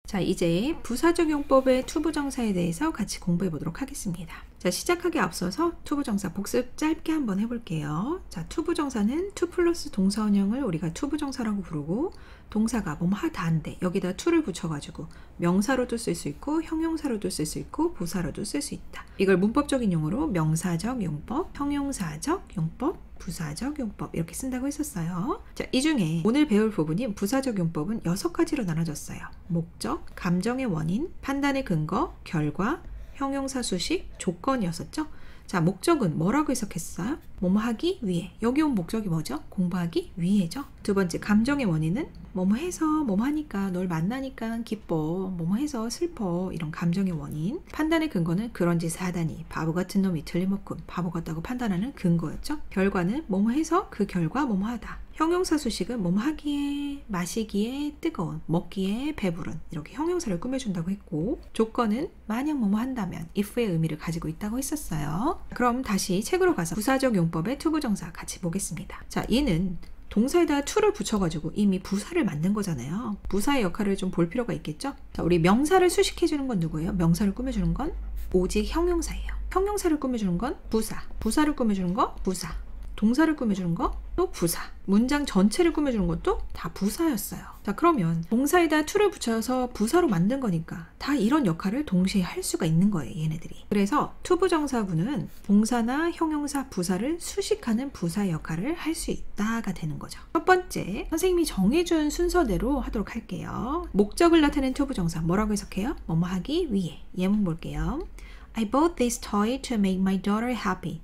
자, 이제 부사적 용법의 투부정사에 대해서 같이 공부해 보도록 하겠습니다. 자, 시작하기 앞서서 투부정사 복습 짧게 한번 해볼게요. 자, 투부정사는 to 플러스 동사원형을 우리가 투부정사라고 부르고, 동사가 뭐뭐 하다인데 여기다 to를 붙여가지고 명사로도 쓸 수 있고 형용사로도 쓸 수 있고 부사로도 쓸 수 있다. 이걸 문법적인 용어로 명사적 용법, 형용사적 용법, 부사적 용법 이렇게 쓴다고 했었어요. 자, 이 중에 오늘 배울 부분인 부사적 용법은 6가지로 나눠졌어요. 목적, 감정의 원인, 판단의 근거, 결과, 형용사 수식, 조건이었었죠. 자, 목적은 뭐라고 해석했어요? 뭐뭐 하기 위해. 여기 온 목적이 뭐죠? 공부하기 위해죠. 두 번째, 감정의 원인은 뭐뭐 해서 뭐뭐 하니까, 널 만나니까 기뻐, 뭐뭐 해서 슬퍼, 이런 감정의 원인. 판단의 근거는 그런 짓을 하다니 바보 같은 놈이 틀림없군, 바보 같다고 판단하는 근거였죠. 결과는 뭐뭐 해서 그 결과 뭐뭐 하다. 형용사 수식은 뭐뭐 하기에, 마시기에, 뜨거운, 먹기에, 배부른, 이렇게 형용사를 꾸며준다고 했고, 조건은 만약 뭐뭐 한다면 if의 의미를 가지고 있다고 했었어요. 그럼 다시 책으로 가서 부사적 용법의 투부정사 같이 보겠습니다. 자, 얘는 동사에다 to를 붙여가지고 이미 부사를 만든 거잖아요. 부사의 역할을 좀 볼 필요가 있겠죠? 자, 우리 명사를 수식해주는 건 누구예요? 명사를 꾸며주는 건 오직 형용사예요. 형용사를 꾸며주는 건 부사, 부사를 꾸며주는 거 부사, 동사를 꾸며주는 거 또 부사, 문장 전체를 꾸며주는 것도 다 부사였어요. 자, 그러면 동사에다 to를 붙여서 부사로 만든 거니까 다 이런 역할을 동시에 할 수가 있는 거예요, 얘네들이. 그래서 투부정사구는 동사나 형용사, 부사를 수식하는 부사 역할을 할 수 있다가 되는 거죠. 첫 번째, 선생님이 정해준 순서대로 하도록 할게요. 목적을 나타낸 투부정사 뭐라고 해석해요? 뭐뭐 하기 위해. 예문 볼게요. I bought this toy to make my daughter happy.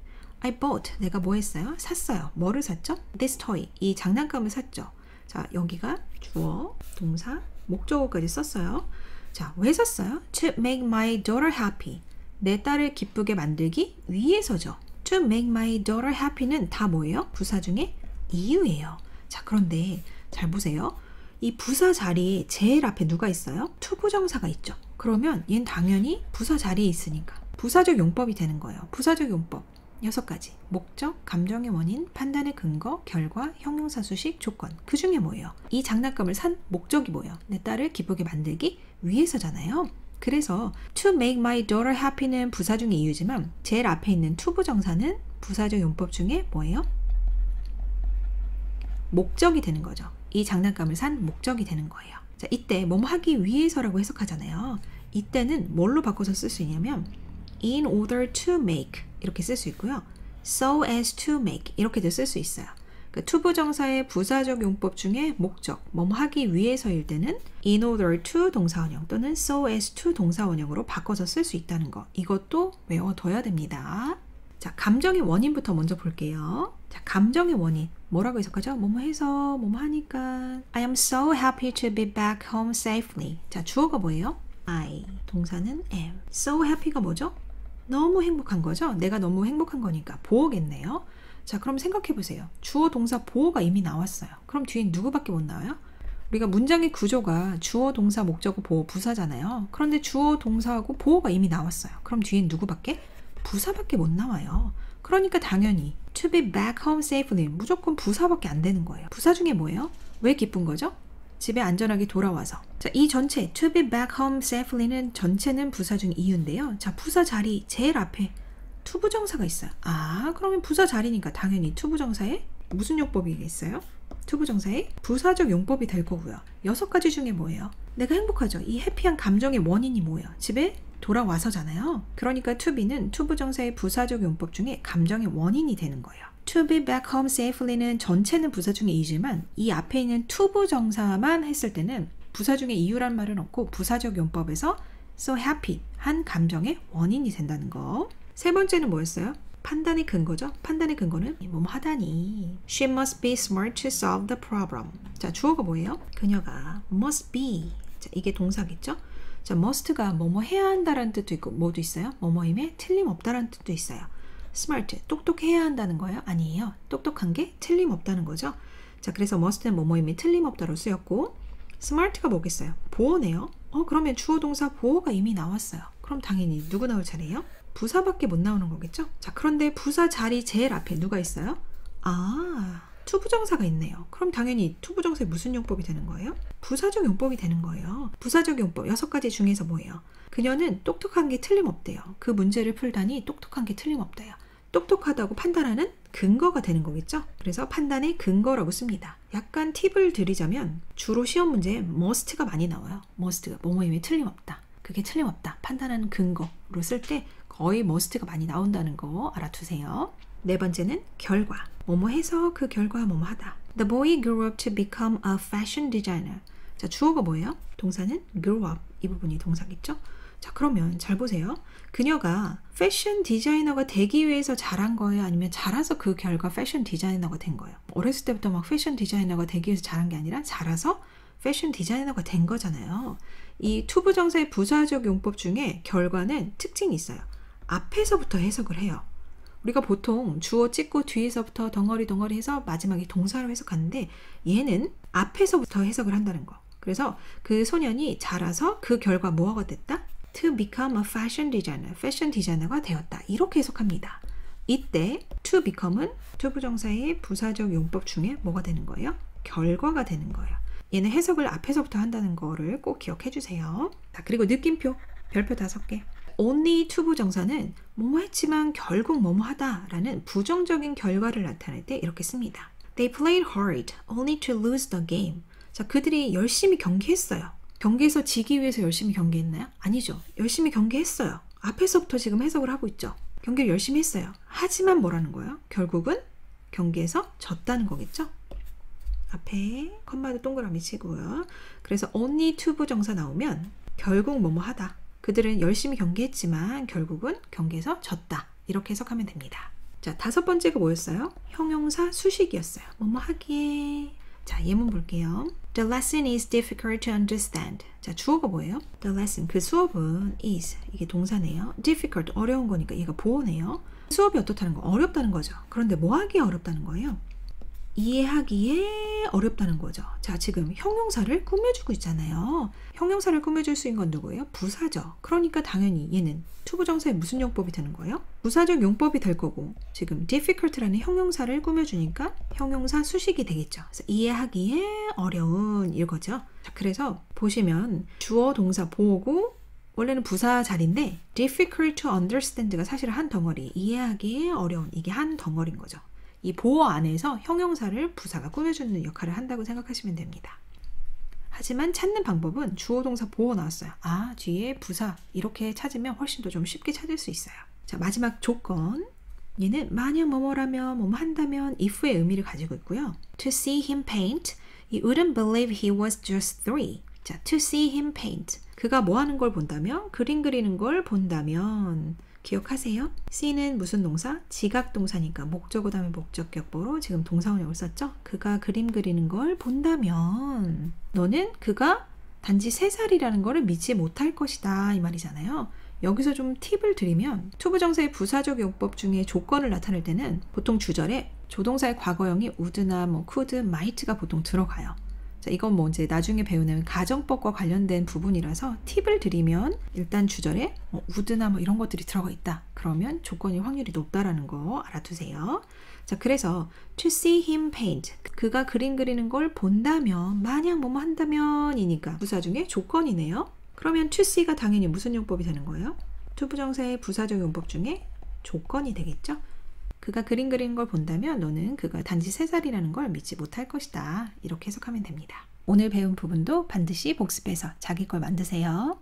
I bought, 내가 뭐 했어요? 샀어요. 뭐를 샀죠? This toy, 이 장난감을 샀죠. 자, 여기가 주어, 동사, 목적어까지 썼어요. 자, 왜 샀어요? To make my daughter happy. 내 딸을 기쁘게 만들기 위해서죠. To make my daughter happy는 다 뭐예요? 부사 중에 이유예요. 자, 그런데 잘 보세요. 이 부사 자리에 제일 앞에 누가 있어요? 투부정사가 있죠. 그러면 얘는 당연히 부사 자리에 있으니까 부사적 용법이 되는 거예요. 부사적 용법 6가지. 목적, 감정의 원인, 판단의 근거, 결과, 형용사 수식, 조건. 그 중에 뭐예요? 이 장난감을 산 목적이 뭐예요? 내 딸을 기쁘게 만들기 위해서잖아요. 그래서 to make my daughter happy는 부사 중의 이유지만 제일 앞에 있는 투부정사는 부사적 용법 중에 뭐예요? 목적이 되는 거죠. 이 장난감을 산 목적이 되는 거예요. 자, 이때 뭐뭐 하기 위해서라고 해석하잖아요. 이때는 뭘로 바꿔서 쓸 수 있냐면 in order to make 이렇게 쓸 수 있고요. so as to make 이렇게도 쓸 수 있어요. 그 투부정사의 부사적 용법 중에 목적, 뭐뭐 하기 위해서일 때는 in order to 동사원형 또는 so as to 동사원형으로 바꿔서 쓸 수 있다는 거. 이것도 외워둬야 됩니다. 자, 감정의 원인부터 먼저 볼게요. 자, 감정의 원인 뭐라고 해석하죠? 뭐뭐 해서 뭐뭐 하니까 I am so happy to be back home safely. 자, 주어가 뭐예요? I, 동사는 am. so happy가 뭐죠? 너무 행복한 거죠? 내가 너무 행복한 거니까 보어겠네요. 자, 그럼 생각해 보세요. 주어, 동사, 보어가 이미 나왔어요. 그럼 뒤에 누구밖에 못 나와요? 우리가 문장의 구조가 주어, 동사, 목적어, 보어, 부사잖아요. 그런데 주어, 동사하고 보어가 이미 나왔어요. 그럼 뒤에 누구밖에? 부사밖에 못 나와요. 그러니까 당연히 to be back home safely 무조건 부사밖에 안 되는 거예요. 부사 중에 뭐예요? 왜 기쁜 거죠? 집에 안전하게 돌아와서. 자, 이 전체 to be back home safely는 전체는 부사 중 이유인데요. 자, 부사 자리 제일 앞에 투부정사가 있어요. 아, 그러면 부사 자리니까 당연히 투부정사에 무슨 용법이겠어요? 투부정사의 부사적 용법이 될 거고요. 6가지 중에 뭐예요? 내가 행복하죠. 이 해피한 감정의 원인이 뭐예요? 집에 돌아와서잖아요. 그러니까 to be는 투부정사의 부사적 용법 중에 감정의 원인이 되는 거예요. to be back home safely는 전체는 부사 중의 이유지만 이 앞에 있는 투부정사만 했을 때는 부사 중의 이유란 말은 없고 부사적 용법에서 so happy 한 감정의 원인이 된다는 거. 세 번째는 뭐였어요? 판단의 근거죠. 판단의 근거는 뭐뭐 하다니 She must be smart to solve the problem. 자, 주어가 뭐예요? 그녀가 must be. 자, 이게 동사겠죠? 자, must가 뭐뭐 해야 한다라는 뜻도 있고 뭐도 있어요? 뭐뭐임에 틀림없다라는 뜻도 있어요. smart, 똑똑해야 한다는 거예요? 아니에요. 똑똑한 게 틀림없다는 거죠. 자, 그래서 must는 뭐뭐임에 틀림없다로 쓰였고 smart가 뭐겠어요? 보어네요. 그러면 주어, 동사, 보어가 이미 나왔어요. 그럼 당연히 누구 나올 차례예요? 부사밖에 못 나오는 거겠죠? 자, 그런데 부사 자리 제일 앞에 누가 있어요? 아, 투부정사가 있네요. 그럼 당연히 투부정사의 무슨 용법이 되는 거예요? 부사적 용법이 되는 거예요. 부사적 용법 6가지 중에서 뭐예요? 그녀는 똑똑한 게 틀림없대요. 그 문제를 풀다니 똑똑한 게 틀림없대요. 똑똑하다고 판단하는 근거가 되는 거겠죠? 그래서 판단의 근거라고 씁니다. 약간 팁을 드리자면 주로 시험 문제에 must가 많이 나와요. must가 뭐뭐임이 틀림없다. 그게 틀림없다. 판단하는 근거로 쓸 때 거의 must가 많이 나온다는 거 알아두세요. 네 번째는 결과. 뭐뭐 해서 그 결과 뭐뭐 하다. The boy grew up to become a fashion designer. 자, 주어가 뭐예요? 동사는 grew up. 이 부분이 동사겠죠? 자, 그러면 잘 보세요. 그녀가 패션 디자이너가 되기 위해서 자란 거예요? 아니면 자라서 그 결과 패션 디자이너가 된 거예요? 어렸을 때부터 막 패션 디자이너가 되기 위해서 자란 게 아니라 자라서 패션 디자이너가 된 거잖아요. 이 투부정사의 부사적 용법 중에 결과는 특징이 있어요. 앞에서부터 해석을 해요. 우리가 보통 주어 찍고 뒤에서부터 덩어리 해서 마지막에 동사로 해석하는데 얘는 앞에서부터 해석을 한다는 거. 그래서 그 소년이 자라서 그 결과 뭐가 됐다? To become a fashion designer. 패션 디자이너가 되었다. 이렇게 해석합니다. 이때 to become은 투부정사의 부사적 용법 중에 뭐가 되는 거예요? 결과가 되는 거예요. 얘는 해석을 앞에서부터 한다는 거를 꼭 기억해 주세요. 자, 그리고 느낌표, 별표 5개. only 투부정사는 뭐뭐 했지만 결국 뭐뭐 하다 라는 부정적인 결과를 나타낼 때 이렇게 씁니다. They played hard only to lose the game. 자, 그들이 열심히 경기했어요. 경기에서 지기 위해서 열심히 경기했나요? 아니죠. 열심히 경기했어요. 앞에서부터 지금 해석을 하고 있죠. 경기를 열심히 했어요. 하지만 뭐라는 거예요? 결국은 경기에서 졌다는 거겠죠? 앞에 컴마도 동그라미 치고요. 그래서 only 투부정사 나오면 결국 뭐뭐 하다. 그들은 열심히 경기했지만 결국은 경기에서 졌다. 이렇게 해석하면 됩니다. 자, 5번째가 뭐였어요? 형용사 수식이었어요. 뭐뭐 하기에. 자, 예문 볼게요. The lesson is difficult to understand. 자, 주어가 뭐예요? The lesson, 그 수업은 is, 이게 동사네요. difficult, 어려운 거니까 얘가 보어네요. 수업이 어떻다는 거? 어렵다는 거죠. 그런데 뭐 하기에 어렵다는 거예요? 이해하기에 어렵다는 거죠. 자, 지금 형용사를 꾸며주고 있잖아요. 형용사를 꾸며줄 수 있는 건 누구예요? 부사죠. 그러니까 당연히 얘는 투부정사의 무슨 용법이 되는 거예요? 부사적 용법이 될 거고 지금 difficult라는 형용사를 꾸며주니까 형용사 수식이 되겠죠. 그래서 이해하기에 어려운 이거죠. 자, 그래서 보시면 주어 동사 보고 원래는 부사 자리인데 difficult to understand가 사실 한 덩어리, 이해하기에 어려운 이게 한 덩어리인 거죠. 이 보어 안에서 형용사를 부사가 꾸며주는 역할을 한다고 생각하시면 됩니다. 하지만 찾는 방법은 주어 동사 보어 나왔어요. 아, 뒤에 부사 이렇게 찾으면 훨씬 더 좀 쉽게 찾을 수 있어요. 자, 마지막 조건. 얘는 만약 뭐뭐라면 뭐뭐 한다면 if의 의미를 가지고 있고요. To see him paint, you wouldn't believe he was just 3. 자, to see him paint. 그가 뭐 하는 걸 본다면? 그림 그리는 걸 본다면. 기억하세요? see는 무슨 동사? 지각 동사니까 목적어 다음에 목적격보로 지금 동사원형을 썼죠? 그가 그림 그리는 걸 본다면 너는 그가 단지 3살이라는 것을 믿지 못할 것이다 이 말이잖아요. 여기서 좀 팁을 드리면 투부정사의 부사적 용법 중에 조건을 나타낼 때는 보통 주절에 조동사의 과거형이 would나 뭐 could, might가 보통 들어가요. 자, 이건 뭐 이제 나중에 배우는 가정법과 관련된 부분이라서 팁을 드리면 일단 주절에 would나 뭐 이런 것들이 들어가 있다. 그러면 조건이 확률이 높다라는 거 알아두세요. 자, 그래서 to see him paint. 그가 그림 그리는 걸 본다면, 만약 뭐뭐 한다면 이니까 부사 중에 조건이네요. 그러면 to see가 당연히 무슨 용법이 되는 거예요? 투부정사의 부사적 용법 중에 조건이 되겠죠? 그가 그림 그리는 걸 본다면 너는 그가 단지 3살이라는 걸 믿지 못할 것이다. 이렇게 해석하면 됩니다. 오늘 배운 부분도 반드시 복습해서 자기 걸 만드세요.